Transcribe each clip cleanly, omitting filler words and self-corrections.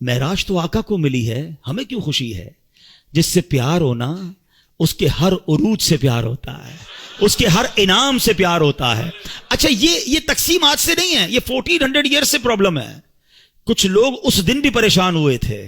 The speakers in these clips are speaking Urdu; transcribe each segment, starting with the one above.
معراج تو آقا کو ملی ہے, ہمیں کیوں خوشی ہے؟ جس سے پیار ہونا اس کے ہر عروج سے پیار ہوتا ہے, اس کے ہر انعام سے پیار ہوتا ہے. اچھا یہ تقسیم آج سے نہیں ہے, یہ 1400 ایئر سے پرابلم ہے. کچھ لوگ اس دن بھی پریشان ہوئے تھے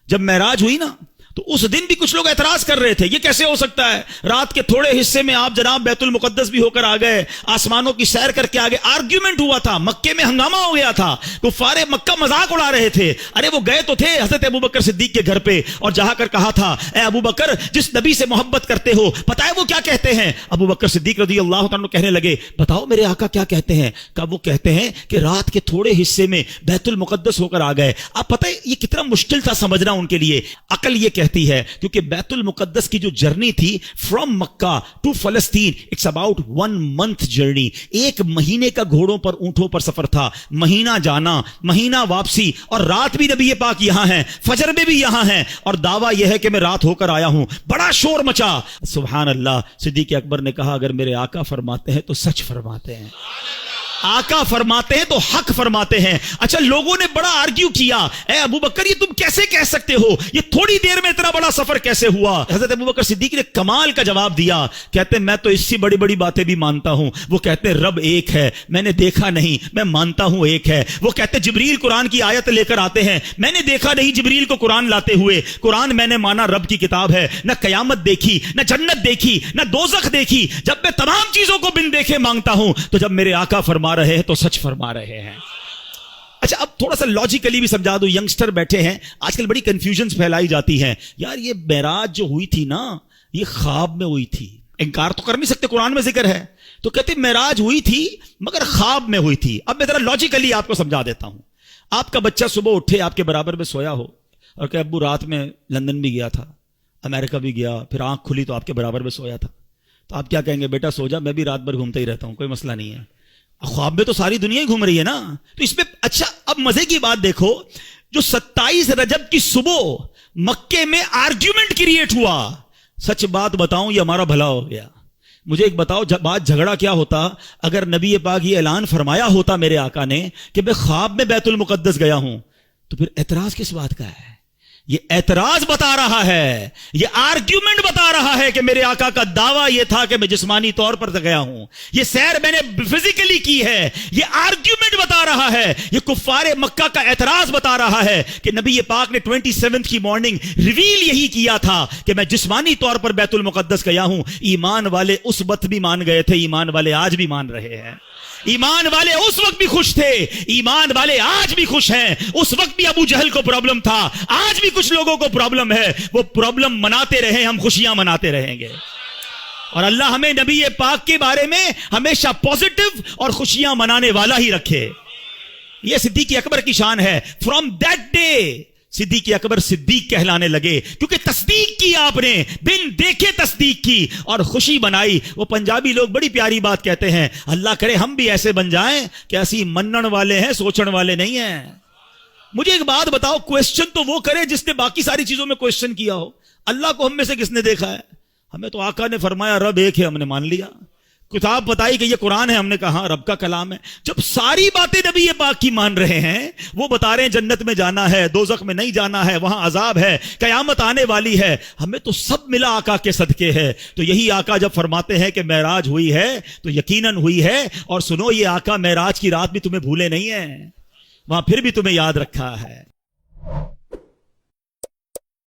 جب معراج ہوئی نا, تو اس دن بھی کچھ لوگ اعتراض کر رہے تھے, یہ کیسے ہو سکتا ہے؟ رات کے تھوڑے حصے میں آپ جناب بیت المقدس بھی ہو کر آ گئے, آسمانوں کی سیر کر کے آگے. آرگیومنٹ ہوا تھا, مکے میں ہنگامہ ہو گیا تھا, کفار مکہ مذاق اڑا رہے تھے. ارے وہ گئے تو تھے حضرت ابوبکر صدیق کے گھر پہ, اور جہاں کر کہا تھا اے ابوبکر جس نبی سے محبت کرتے ہو پتہ ہے وہ کیا کہتے ہیں؟ ابوبکر صدیق رضی اللہ عنہ کہنے لگے بتاؤ میرے آقا کیا کہتے ہیں؟ کہا وہ کہتے ہیں کہ رات کے تھوڑے حصے میں بیت المقدس ہو کر آ گئے. آپ پتہ ہے یہ کتنا مشکل تھا سمجھنا ان کے لیے. عقل یہ کہتی ہے کیونکہ بیت المقدس کی جو جرنی تھی فرام مکہ ٹو فلسطین, اٹس اباؤٹ 1 month جرنی. 1 مہینے کا گھوڑوں پر اونٹوں پر سفر تھا, مہینہ جانا مہینہ واپسی, اور رات بھی نبی پاک یہاں ہیں, فجر میں بھی یہاں ہیں, اور دعویٰ یہ ہے کہ میں رات ہو کر آیا ہوں. بڑا شور مچا. سبحان اللہ. صدیق اکبر نے کہا اگر میرے آقا فرماتے ہیں تو سچ فرماتے ہیں, آقا فرماتے ہیں تو حق فرماتے ہیں. اچھا لوگوں نے بڑا آرگیو کیا, اے ابوبکر یہ تم کیسے کہہ سکتے ہو, یہ تھوڑی دیر میں اتنا بڑا سفر کیسے ہوا؟ حضرت ابوبکر صدیق نے کمال کا جواب دیا, کہتے ہیں میں تو اس سے بڑی بڑی باتیں بھی مانتا ہوں. وہ کہتے ہیں رب ایک ہے, میں نے دیکھا نہیں, میں مانتا ہوں ایک ہے. وہ کہتے ہیں جبریل قرآن کی آیت لے کر آتے ہیں, میں نے دیکھا نہیں جبریل کو قرآن لاتے ہوئے, قرآن میں نے مانا رب کی کتاب ہے. نہ قیامت دیکھی, نہ جنت دیکھی, نہ دوزخ دیکھی. جب میں تمام چیزوں کو بن دیکھے مانگتا ہوں, تو جب میرے آقا فرما رہے ہیں تو سچ فرما رہے ہیں. اچھا اب تھوڑا سا لاجیکلی بھی سمجھا دو, ینگسٹر بیٹھے ہیں آج کل بڑی کنفیوژنز پھیلائی جاتی ہیں. یار یہ معراج جو ہوئی تھی نا یہ خواب میں ہوئی تھی, انکار تو کر نہیں سکتے, قرآن میں ذکر ہے. تو کہتے معراج ہوئی تھی مگر خواب میں ہوئی تھی. اب میں ذرا لاجیکلی آپ کو سمجھا دیتا ہوں. آپ کا بچہ صبح اٹھے آپ کے برابر میں سویا ہو اور کہ ابو رات میں لندن بھی گیا تھا, امریکہ بھی گیا, پھر آنکھ کھلی تو آپ کے برابر میں سویا تھا, تو آپ کیا کہیں گے؟ بیٹا سو جا, میں بھی رات بھر گھومتا ہی رہتا ہوں, کوئی مسئلہ نہیں ہے. خواب میں تو ساری دنیا ہی گھوم رہی ہے نا, تو اس میں اچھا اب مزے کی بات دیکھو, جو 27 رجب کی صبح مکے میں آرگیومنٹ کریٹ ہوا, سچ بات بتاؤں یہ ہمارا بھلا ہو گیا. مجھے ایک بتاؤ بات جھگڑا کیا ہوتا اگر نبی پاک یہ اعلان فرمایا ہوتا میرے آقا نے کہ میں خواب میں بیت المقدس گیا ہوں, تو پھر اعتراض کس بات کا ہے؟ یہ اعتراض بتا رہا ہے, یہ آرگیومنٹ بتا رہا ہے کہ میرے آقا کا دعویٰ یہ تھا کہ میں جسمانی طور پر گیا ہوں, یہ سیر میں نے فزیکلی کی ہے. یہ آرگیومنٹ بتا رہا ہے, یہ کفار مکہ کا اعتراض بتا رہا ہے کہ نبی پاک نے 27 کی مارننگ ریویل یہی کیا تھا کہ میں جسمانی طور پر بیت المقدس گیا ہوں. ایمان والے اس وقت بھی مان گئے تھے, ایمان والے آج بھی مان رہے ہیں. ایمان والے اس وقت بھی خوش تھے, ایمان والے آج بھی خوش ہیں. اس وقت بھی ابو جہل کو پرابلم تھا, آج بھی کچھ لوگوں کو پرابلم ہے. وہ پرابلم مناتے رہے, ہم خوشیاں مناتے رہیں گے. اور اللہ ہمیں نبی پاک کے بارے میں ہمیشہ پازیٹو اور خوشیاں منانے والا ہی رکھے. یہ صدیق اکبر کی شان ہے. فرام دیٹ ڈے صدیق اکبر صدیق کہلانے لگے, کیونکہ تصدیق کی, آپ نے بن دیکھے تصدیق کی اور خوشی بنائی. وہ پنجابی لوگ بڑی پیاری بات کہتے ہیں, اللہ کرے ہم بھی ایسے بن جائیں کہ ایسی منن والے ہیں, سوچن والے نہیں ہیں. مجھے ایک بات بتاؤ, کوشچن تو وہ کرے جس نے باقی ساری چیزوں میں کوشچن کیا ہو. اللہ کو ہم میں سے کس نے دیکھا ہے؟ ہمیں تو آقا نے فرمایا رب ایک ہے, ہم نے مان لیا. کتاب بتائی کہ یہ قرآن ہے, ہم نے کہا رب کا کلام ہے. جب ساری باتیں نبی پاک کی مان رہے ہیں, وہ بتا رہے ہیں جنت میں جانا ہے, دوزخ میں نہیں جانا ہے, وہاں عذاب ہے, قیامت آنے والی ہے, ہمیں تو سب ملا آقا کے صدقے ہے. تو یہی آقا جب فرماتے ہیں کہ معراج ہوئی ہے تو یقیناً ہوئی ہے. اور سنو یہ آقا معراج کی رات بھی تمہیں بھولے نہیں ہیں, وہاں پھر بھی تمہیں یاد رکھا ہے.